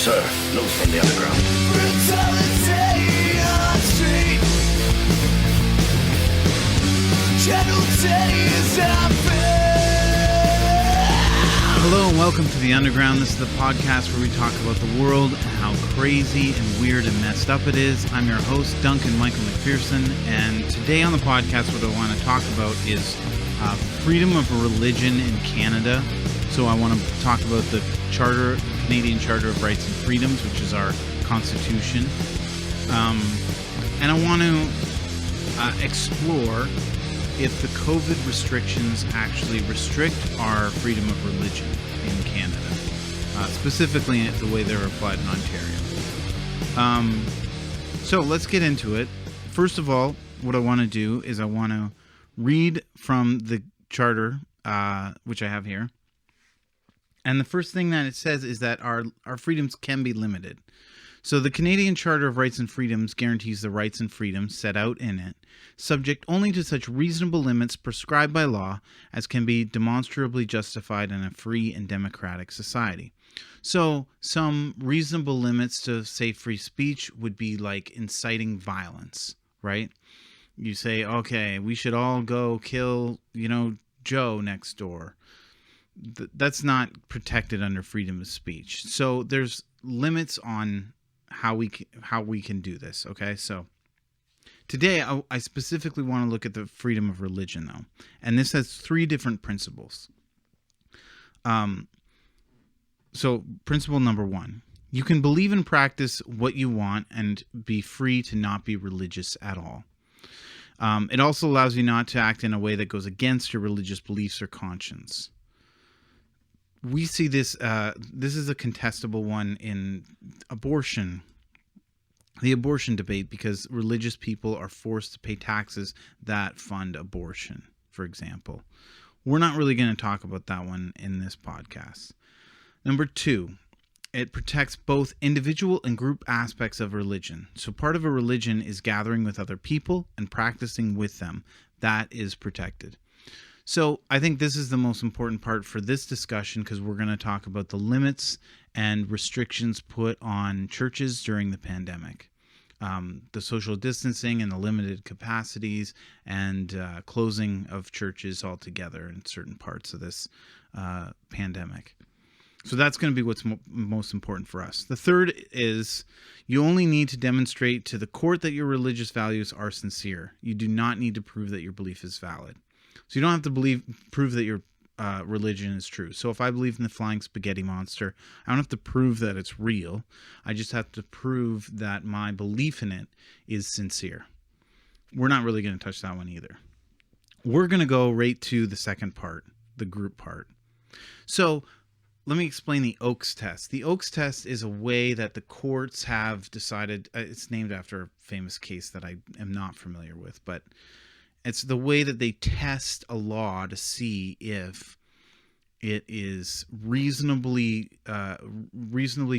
Sir, news from the underground. Brutality on street. Casualty is happening. Hello and welcome to The Underground. This is the podcast where we talk about the world and how crazy and weird and messed up it is. I'm your host, Duncan Michael McPherson, and today on the podcast what I want to talk about is freedom of religion in Canada. So I want to talk about the Canadian Charter of Rights and Freedoms, which is our constitution. And I want to explore if the COVID restrictions actually restrict our freedom of religion in Canada, specifically the way they're applied in Ontario. So let's get into it. First of all, what I want to do is I want to read from the charter, which I have here. And the first thing that it says is that our freedoms can be limited. So the Canadian Charter of Rights and Freedoms guarantees the rights and freedoms set out in it, subject only to such reasonable limits prescribed by law as can be demonstrably justified in a free and democratic society. So some reasonable limits to, say, free speech would be like inciting violence, right? You say, okay, we should all go kill, Joe next door. That's not protected under freedom of speech. So there's limits on how we can do this. Okay, so today I specifically want to look at the freedom of religion, though, and this has three different principles. So principle number one: you can believe and practice what you want and be free to not be religious at all. It also allows you not to act in a way that goes against your religious beliefs or conscience. We see this, this is a contestable one in abortion, the abortion debate, because religious people are forced to pay taxes that fund abortion, for example. We're not really going to talk about that one in this podcast. Number two, it protects both individual and group aspects of religion. So part of a religion is gathering with other people and practicing with them. That is protected. So I think this is the most important part for this discussion because we're going to talk about the limits and restrictions put on churches during the pandemic. The social distancing and the limited capacities and closing of churches altogether in certain parts of this pandemic. So that's going to be what's most important for us. The third is you only need to demonstrate to the court that your religious values are sincere. You do not need to prove that your belief is valid. So you don't have to prove that your religion is true. So if I believe in the flying spaghetti monster, I don't have to prove that it's real. I just have to prove that my belief in it is sincere. We're not really going to touch that one either. We're going to go right to the second part, the group part. So let me explain the Oakes test. The Oakes test is a way that the courts have decided, it's named after a famous case that I am not familiar with, but it's the way that they test a law to see if it is reasonably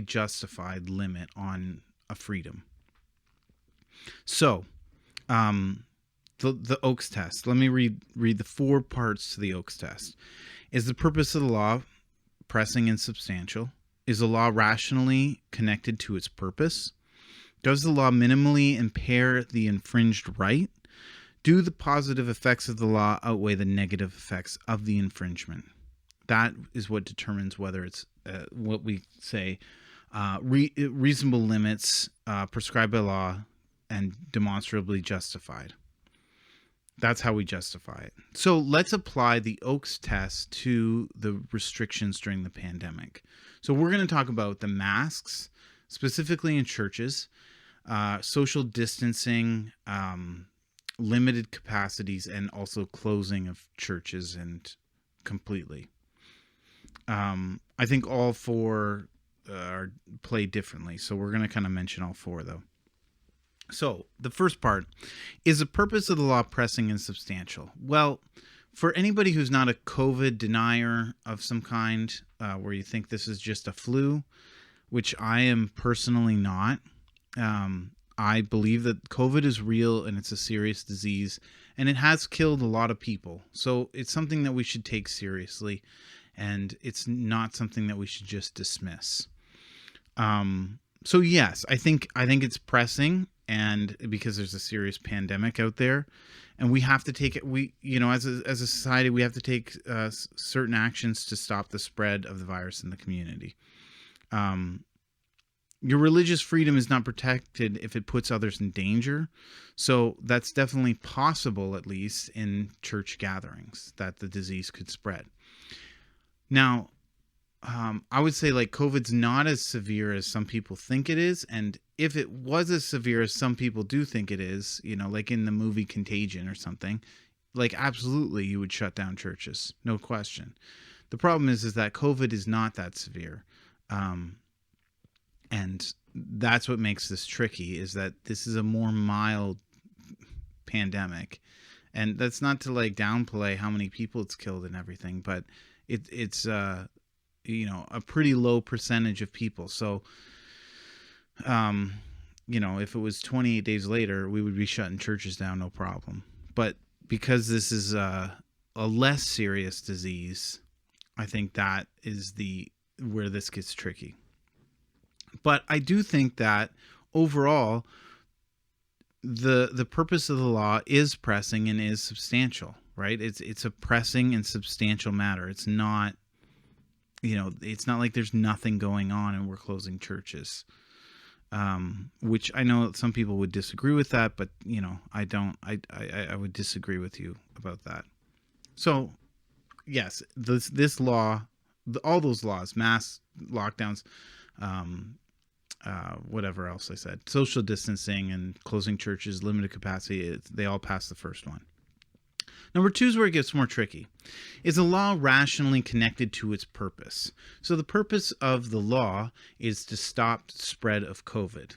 justified limit on a freedom. So, the Oakes test. Let me read the four parts to the Oakes test. Is the purpose of the law pressing and substantial? Is the law rationally connected to its purpose? Does the law minimally impair the infringed right? Do the positive effects of the law outweigh the negative effects of the infringement? That is what determines whether it's what we say reasonable limits prescribed by law and demonstrably justified. That's how we justify it. So let's apply the Oakes test to the restrictions during the pandemic. So we're going to talk about the masks, specifically in churches, social distancing, limited capacities, and also closing of churches and completely. I think all four are played differently, so we're going to kind of mention all four, though. So the first part, is the purpose of the law pressing and substantial? Well, for anybody who's not a COVID denier of some kind, where you think this is just a flu, which I am personally not, I believe that COVID is real and it's a serious disease and it has killed a lot of people. So it's something that we should take seriously and it's not something that we should just dismiss. So yes, I think it's pressing, and because there's a serious pandemic out there, and we have to take it. We, as a society, we have to take certain actions to stop the spread of the virus in the community. Your religious freedom is not protected if it puts others in danger. So that's definitely possible, at least in church gatherings, that the disease could spread. Now, I would say like COVID's not as severe as some people think it is. And if it was as severe as some people do think it is, like in the movie Contagion or something, like absolutely you would shut down churches. No question. The problem is that COVID is not that severe. And that's what makes this tricky, is that this is a more mild pandemic. And that's not to like downplay how many people it's killed and everything, but it's a pretty low percentage of people. So, if it was 28 days later, we would be shutting churches down, no problem. But because this is a less serious disease, I think that is where this gets tricky. But I do think that overall, the purpose of the law is pressing and is substantial, right? It's a pressing and substantial matter. It's not, it's not like there's nothing going on and we're closing churches. Which I know some people would disagree with that, but I don't. I would disagree with you about that. So, yes, this law, all those laws, mass lockdowns, whatever else I said, social distancing and closing churches, limited capacity, they all pass the first one. Number 2 is where it gets more tricky. Is the law rationally connected to its purpose? So the purpose of the law is to stop the spread of COVID.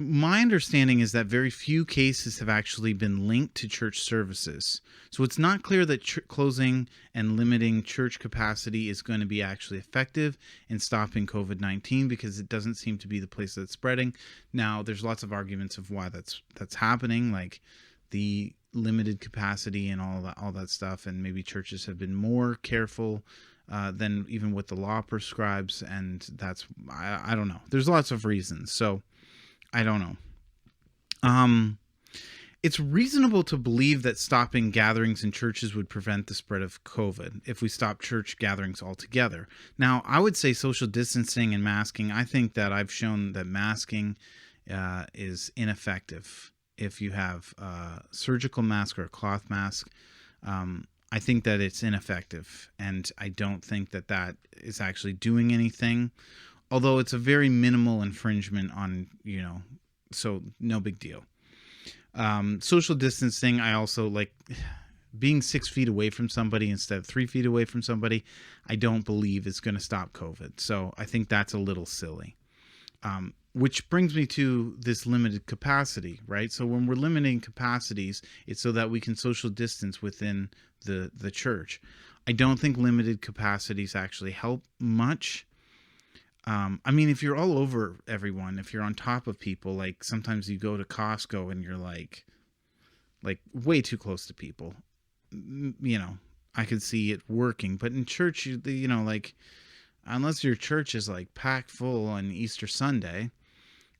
My understanding is that very few cases have actually been linked to church services. So it's not clear that closing and limiting church capacity is going to be actually effective in stopping COVID-19, because it doesn't seem to be the place that's spreading. Now, there's lots of arguments of why that's happening, like the limited capacity and all that stuff, and maybe churches have been more careful than even what the law prescribes, and that's, I don't know. There's lots of reasons, so I don't know. It's reasonable to believe that stopping gatherings in churches would prevent the spread of COVID if we stop church gatherings altogether. Now, I would say social distancing and masking. I think that I've shown that masking is ineffective. If you have a surgical mask or a cloth mask, I think that it's ineffective. And I don't think that is actually doing anything. Although it's a very minimal infringement on, so no big deal. Social distancing, I also like being 6 feet away from somebody instead of 3 feet away from somebody. I don't believe is going to stop COVID. So I think that's a little silly. Which brings me to this limited capacity, right? So when we're limiting capacities, it's so that we can social distance within the church. I don't think limited capacities actually help much. I mean, if you're all over everyone, if you're on top of people, like sometimes you go to Costco and you're like way too close to people, I could see it working. But in church, like unless your church is like packed full on Easter Sunday,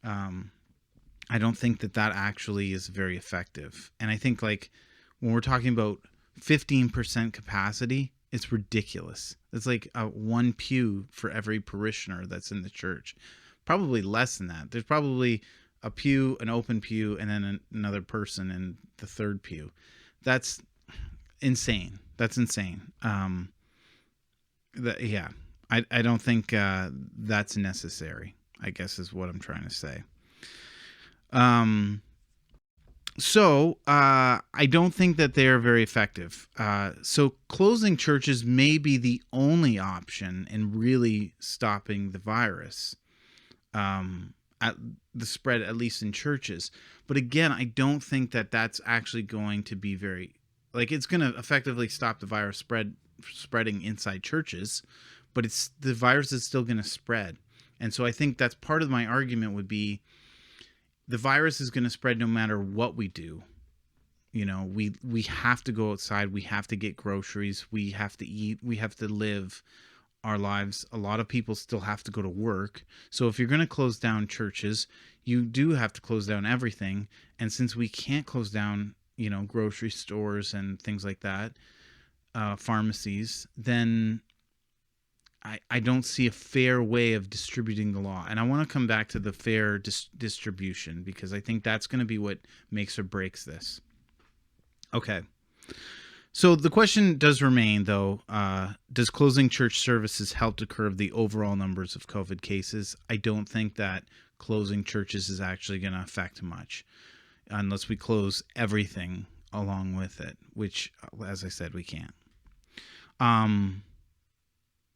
I don't think that actually is very effective. And I think like when we're talking about 15% capacity, it's ridiculous. It's like one pew for every parishioner that's in the church. Probably less than that. There's probably a pew, an open pew, and then another person in the third pew. That's insane. That's insane. I don't think that's necessary, I guess is what I'm trying to say. So I don't think that they are very effective. So closing churches may be the only option in really stopping the virus, at the spread, at least in churches. But again, I don't think that that's actually going to be it's going to effectively stop the virus spreading inside churches, but the virus is still going to spread. And so I think that's part of my argument would be, the virus is going to spread no matter what we do. We have to go outside. We have to get groceries. We have to eat. We have to live. our lives. A lot of people still have to go to work. So if you're going to close down churches, you do have to close down everything. And since we can't close down, grocery stores and things like that, pharmacies, then I don't see a fair way of distributing the law. And I want to come back to the fair distribution, because I think that's going to be what makes or breaks this. Okay. So the question does remain, though, does closing church services help to curb the overall numbers of COVID cases? I don't think that closing churches is actually going to affect much, unless we close everything along with it, which, as I said, we can't.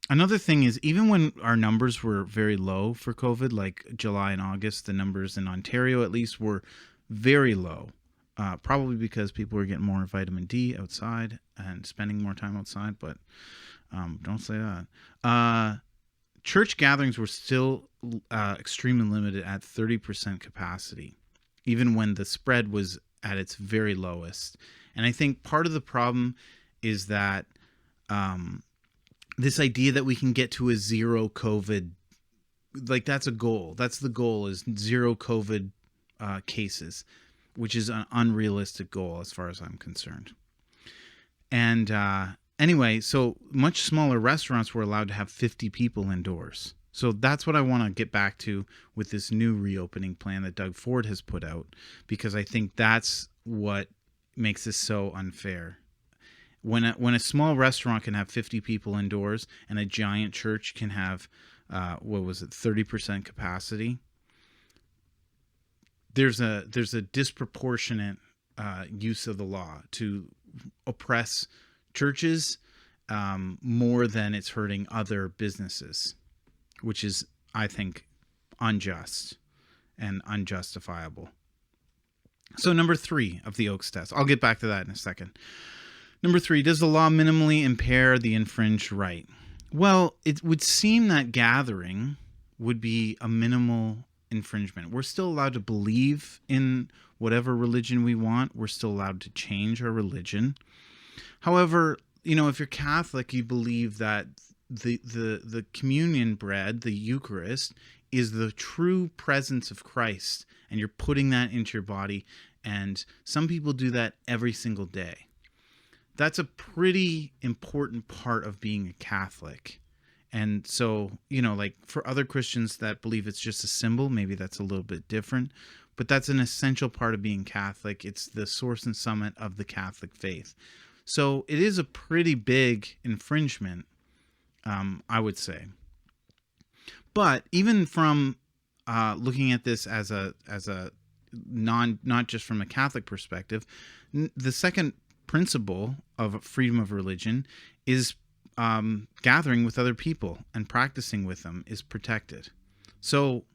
Another thing is, even when our numbers were very low for COVID, like July and August, the numbers in Ontario at least were very low. Probably because people were getting more vitamin D outside and spending more time outside, but don't say that. Church gatherings were still extremely limited at 30% capacity, even when the spread was at its very lowest. And I think part of the problem is that this idea that we can get to a zero COVID, like that's a goal. That's the goal, is zero COVID cases, which is an unrealistic goal as far as I'm concerned. And anyway, so much smaller restaurants were allowed to have 50 people indoors. So that's what I want to get back to with this new reopening plan that Doug Ford has put out, because I think that's what makes this so unfair. When a small restaurant can have 50 people indoors and a giant church can have, 30% capacity, there's a disproportionate use of the law to oppress churches more than it's hurting other businesses, which is, I think, unjust and unjustifiable. So number 3 of the Oakes test. I'll get back to that in a second. Number 3, does the law minimally impair the infringed right? Well, it would seem that gathering would be a minimal infringement. We're still allowed to believe in whatever religion we want. We're still allowed to change our religion. However, if you're Catholic, you believe that the communion bread, the Eucharist, is the true presence of Christ, and you're putting that into your body. And some people do that every single day. That's a pretty important part of being a Catholic. And so, like for other Christians that believe it's just a symbol, maybe that's a little bit different, but that's an essential part of being Catholic. It's the source and summit of the Catholic faith. So it is a pretty big infringement, I would say. But even from looking at this as a not just from a Catholic perspective, the second principle of freedom of religion is gathering with other people and practicing with them is protected. So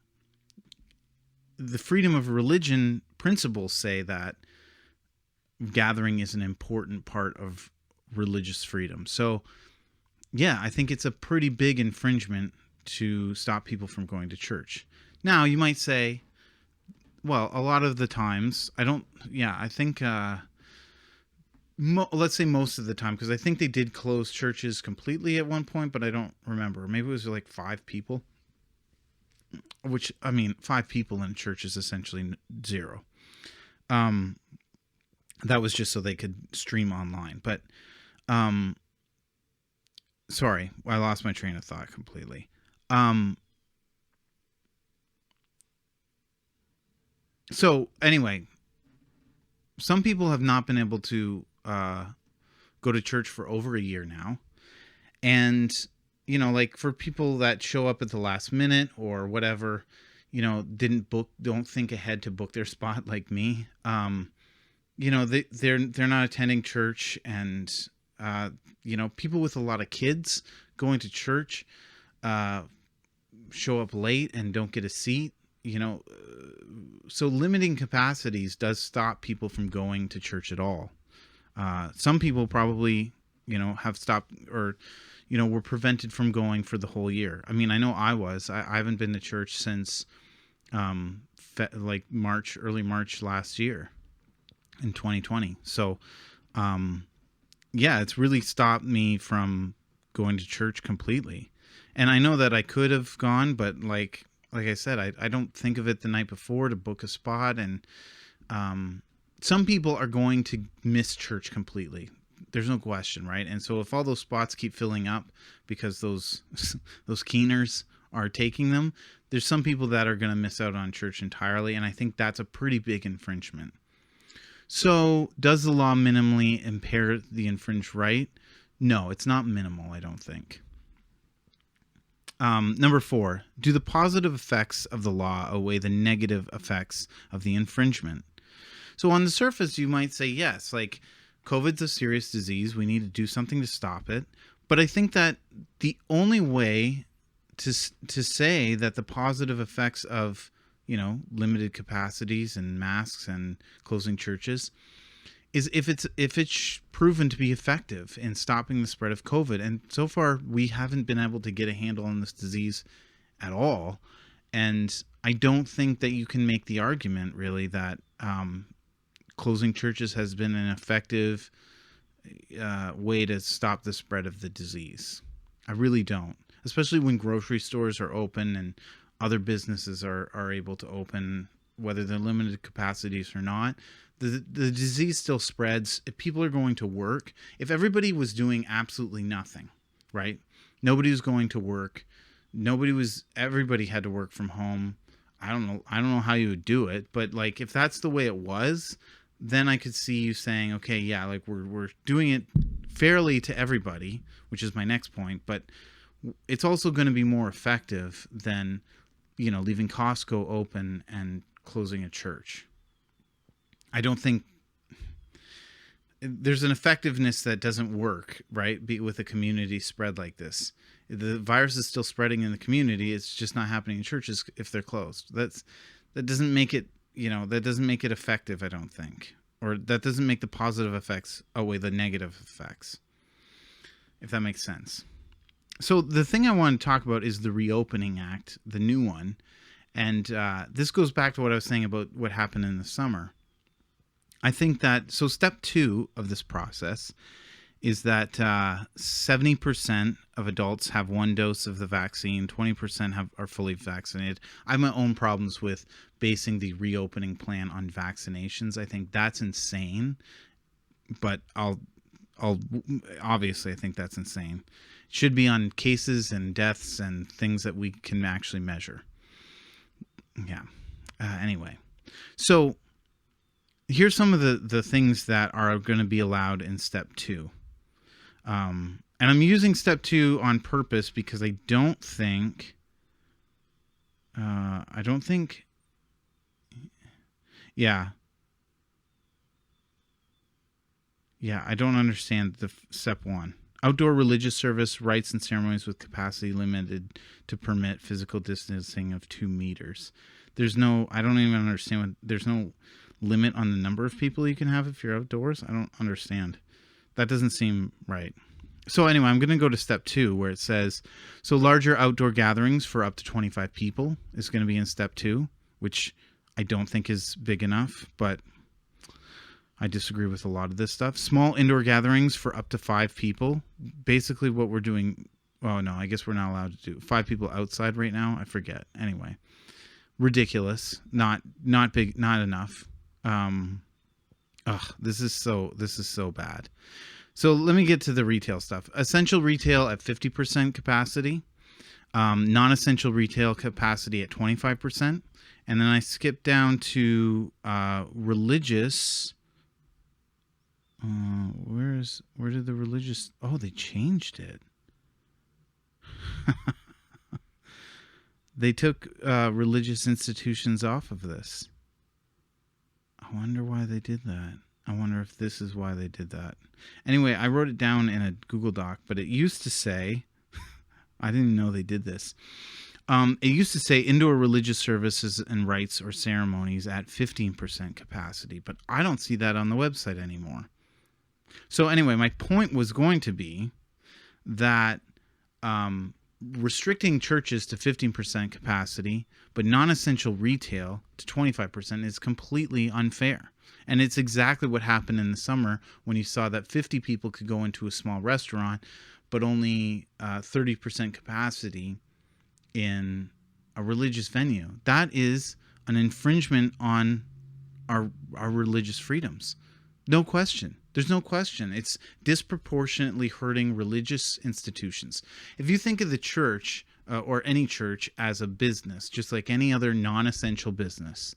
the freedom of religion principles say that gathering is an important part of religious freedom. So yeah, I think it's a pretty big infringement to stop people from going to church. Now you might say, well, a lot of the times I think let's say most of the time, because I think they did close churches completely at one point, but I don't remember. Maybe it was like 5 people, which, 5 people in church is essentially 0. That was just so they could stream online. But, sorry, I lost my train of thought completely. So anyway, some people have not been able to go to church for over a year now. And, like for people that show up at the last minute or whatever, don't think ahead to book their spot like me. They're not attending church, and, people with a lot of kids going to church show up late and don't get a seat. So limiting capacities does stop people from going to church at all. Some people probably, have stopped or, were prevented from going for the whole year. I know I was. I haven't been to church since early March last year in 2020. So, it's really stopped me from going to church completely. And I know that I could have gone, but like I said, I don't think of it the night before to book a spot. And some people are going to miss church completely. There's no question, right? And so if all those spots keep filling up because those keeners are taking them, there's some people that are going to miss out on church entirely, and I think that's a pretty big infringement. So does the law minimally impair the infringed right? No, it's not minimal, I don't think. Number 4, do the positive effects of the law outweigh the negative effects of the infringement? So on the surface, you might say yes, like COVID's a serious disease. We need to do something to stop it. But I think that the only way to say that the positive effects of, limited capacities and masks and closing churches is if it's proven to be effective in stopping the spread of COVID. And so far, we haven't been able to get a handle on this disease at all. And I don't think that you can make the argument, really, that closing churches has been an effective way to stop the spread of the disease. I really don't. Especially when grocery stores are open and other businesses are able to open, whether they're limited capacities or not. The disease still spreads. If people are going to work, if everybody was doing absolutely nothing, right? Nobody was going to work. Everybody had to work from home. I don't know how you would do it, but like if that's the way it was, then I could see you saying, okay, yeah, like we're doing it fairly to everybody, which is my next point, but it's also going to be more effective than, leaving Costco open and closing a church. I don't think there's an effectiveness that doesn't work, right? With a community spread like this. The virus is still spreading in the community. It's just not happening in churches if they're closed. That doesn't make it, that doesn't make it effective, I don't think. Or that doesn't make the positive effects outweigh the negative effects, if that makes sense. So the thing I want to talk about is the Reopening Act, the new one. And this goes back to what I was saying about what happened in the summer. I think that, so step 2 of this process is that 70% of adults have 1 dose of the vaccine, 20% are fully vaccinated. I have my own problems with basing the reopening plan on vaccinations. I think that's insane, but I'll obviously I think that's insane. It should be on cases and deaths and things that we can actually measure. Yeah. Anyway, so here's some of the things that are going to be allowed in step 2. And I'm using step 2 on purpose because I don't think, yeah. I don't understand the step 1. Outdoor religious service, rites and ceremonies with capacity limited to permit physical distancing of 2 meters. I don't even understand there's no limit on the number of people you can have if you're outdoors. I don't understand. That doesn't seem right. So anyway, I'm going to go to step 2 where it says, so larger outdoor gatherings for up to 25 people is going to be in step 2, which I don't think is big enough, but I disagree with a lot of this stuff. Small indoor gatherings for up to 5 people. Basically what we're doing, oh no, I guess we're not allowed to do 5 people outside right now. I forget. Anyway, ridiculous. Not big, not enough. This is so bad. So let me get to the retail stuff. Essential retail at 50% capacity, non-essential retail capacity at 25%. And then I skip down to religious. Where did the religious? Oh, they changed it. They took religious institutions off of this. I wonder why they did that. I wonder if this is why they did that. Anyway, I wrote it down in a Google Doc, but it used to say, I didn't even know they did this. It used to say indoor religious services and rites or ceremonies at 15% capacity, but I don't see that on the website anymore. So anyway, my point was going to be that restricting churches to 15% capacity, but non-essential retail to 25% is completely unfair. And it's exactly what happened in the summer when you saw that 50 people could go into a small restaurant, but only 30% capacity in a religious venue. That is an infringement on our religious freedoms. No question. There's no question. It's disproportionately hurting religious institutions. If you think of the church or any church as a business, just like any other non-essential business,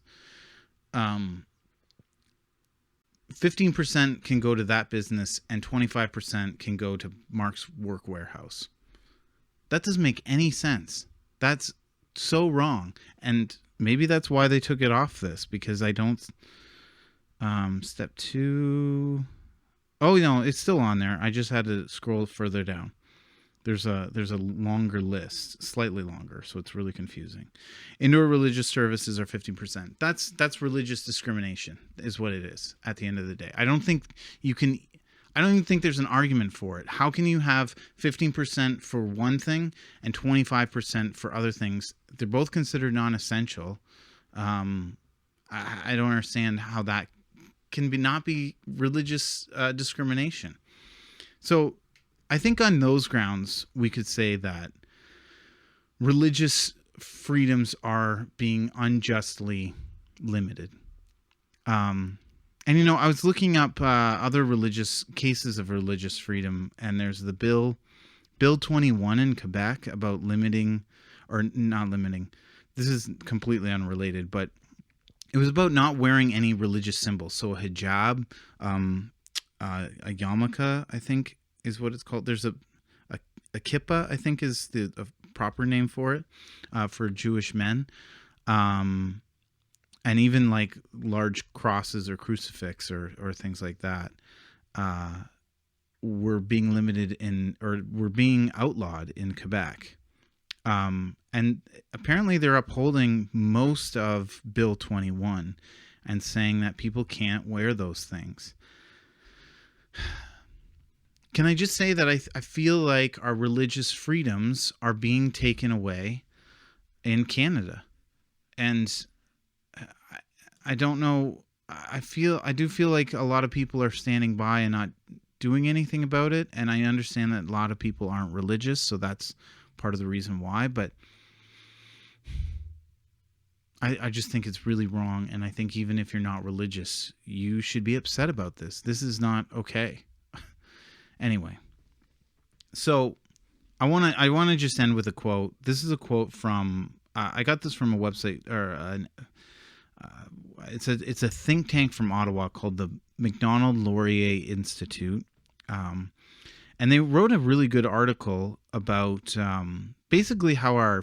15% can go to that business and 25% can go to Mark's work warehouse. That doesn't make any sense. That's so wrong. And maybe that's why they took it off this, because I don't... Step 2... Oh, no, it's still on there. I just had to scroll further down. There's a longer list, slightly longer, so it's really confusing. Indoor religious services are 15%. That's religious discrimination, is what it is at the end of the day. I don't even think there's an argument for it. How can you have 15% for one thing and 25% for other things? They're both considered non-essential. I don't understand how that can not be religious discrimination. So I think on those grounds, we could say that religious freedoms are being unjustly limited. And, I was looking up other religious cases of religious freedom, and there's the Bill 21 in Quebec about limiting, or not limiting. This is completely unrelated, but it was about not wearing any religious symbols. So a hijab, a yarmulke, I think is what it's called. There's a kippah, I think is the proper name for it, for Jewish men. And even like large crosses or crucifix or things like that were being limited were being outlawed in Quebec. And apparently they're upholding most of Bill 21 and saying that people can't wear those things. Can I just say that I feel like our religious freedoms are being taken away in Canada? And I don't know. I do feel like a lot of people are standing by and not doing anything about it. And I understand that a lot of people aren't religious, so that's part of the reason why. But I just think it's really wrong. And I think even if you're not religious, you should be upset about this. This is not okay. Anyway, so I want to just end with a quote. This is a quote from I got this from a website, or it's a think tank from Ottawa called the Macdonald Laurier Institute, and they wrote a really good article about basically how our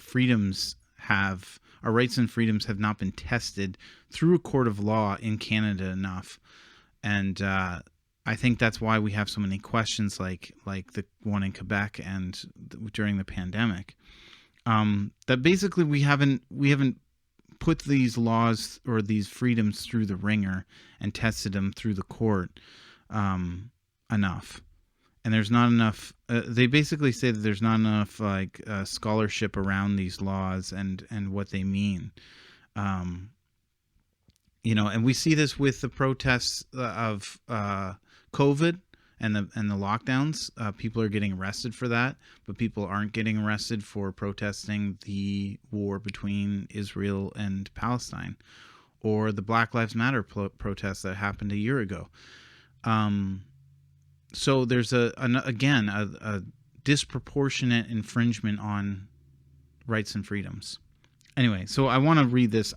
rights and freedoms have not been tested through a court of law in Canada enough, and I think that's why we have so many questions like the one in Quebec and during the pandemic. That basically we haven't put these laws or these freedoms through the ringer and tested them through the court enough. And there's not enough. They basically say that there's not enough scholarship around these laws and what they mean. And we see this with the protests of COVID and the lockdowns. People are getting arrested for that, but people aren't getting arrested for protesting the war between Israel and Palestine, or the Black Lives Matter protests that happened a year ago. So there's a disproportionate infringement on rights and freedoms. Anyway, so I want to read this.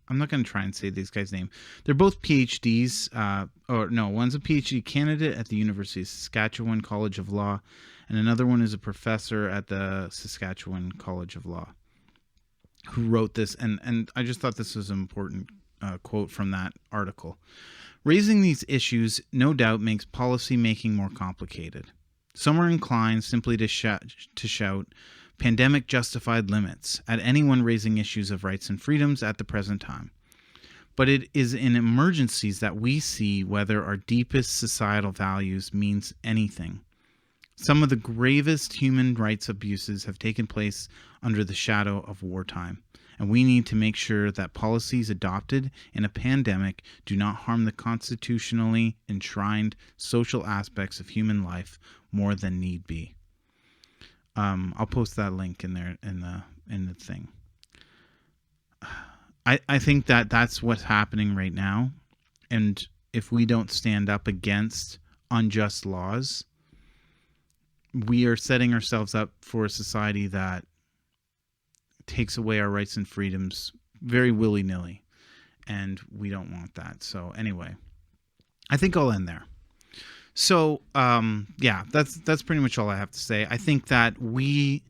I'm not going to try and say these guys' name. They're both PhDs. One's a PhD candidate at the University of Saskatchewan College of Law, and another one is a professor at the Saskatchewan College of Law, who wrote this. And I just thought this was an important quote from that article. Raising these issues, no doubt, makes policy making more complicated. Some are inclined simply to shout pandemic justified limits at anyone raising issues of rights and freedoms at the present time. But it is in emergencies that we see whether our deepest societal values means anything. Some of the gravest human rights abuses have taken place under the shadow of wartime, and we need to make sure that policies adopted in a pandemic do not harm the constitutionally enshrined social aspects of human life more than need be. I'll post that link in there in the thing. I think that's what's happening right now, and if we don't stand up against unjust laws, we are setting ourselves up for a society that takes away our rights and freedoms very willy-nilly, and we don't want that. So anyway, I think I'll end there. So yeah, that's pretty much all I have to say. I think that we,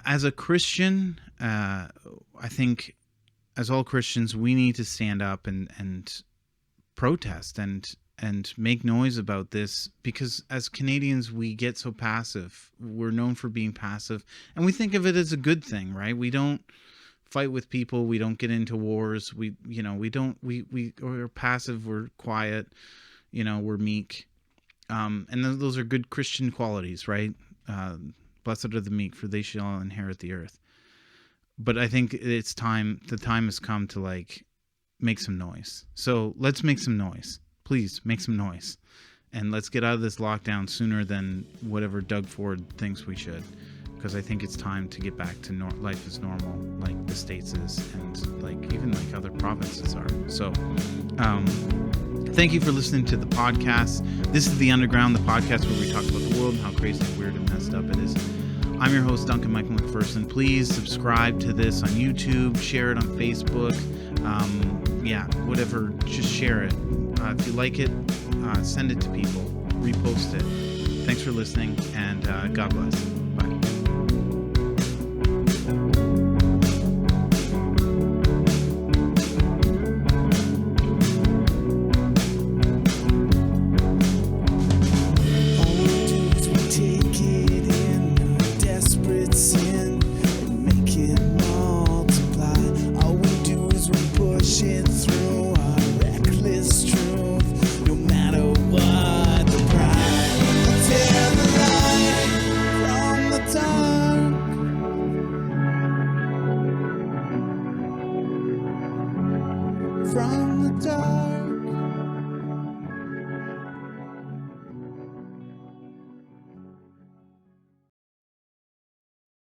as a Christian, I think as all Christians, we need to stand up and protest and make noise about this, because as Canadians, we get so passive. We're known for being passive, and we think of it as a good thing, right? We don't fight with people. We don't get into wars. We're passive. We're quiet. We're meek. And those are good Christian qualities, right? Blessed are the meek, for they shall inherit the earth. But I think it's time. The time has come to make some noise. So let's make some noise. Please make some noise, and let's get out of this lockdown sooner than whatever Doug Ford thinks we should, because I think it's time to get back to life as normal, like the States is, and even other provinces are. So thank you for listening to the podcast. This is The Underground, the podcast where we talk about the world and how crazy, weird, and messed up it is. I'm your host, Duncan Michael McPherson. Please subscribe to this on YouTube, share it on Facebook, whatever, just share it. If you like it, send it to people, repost it. Thanks for listening, and God bless.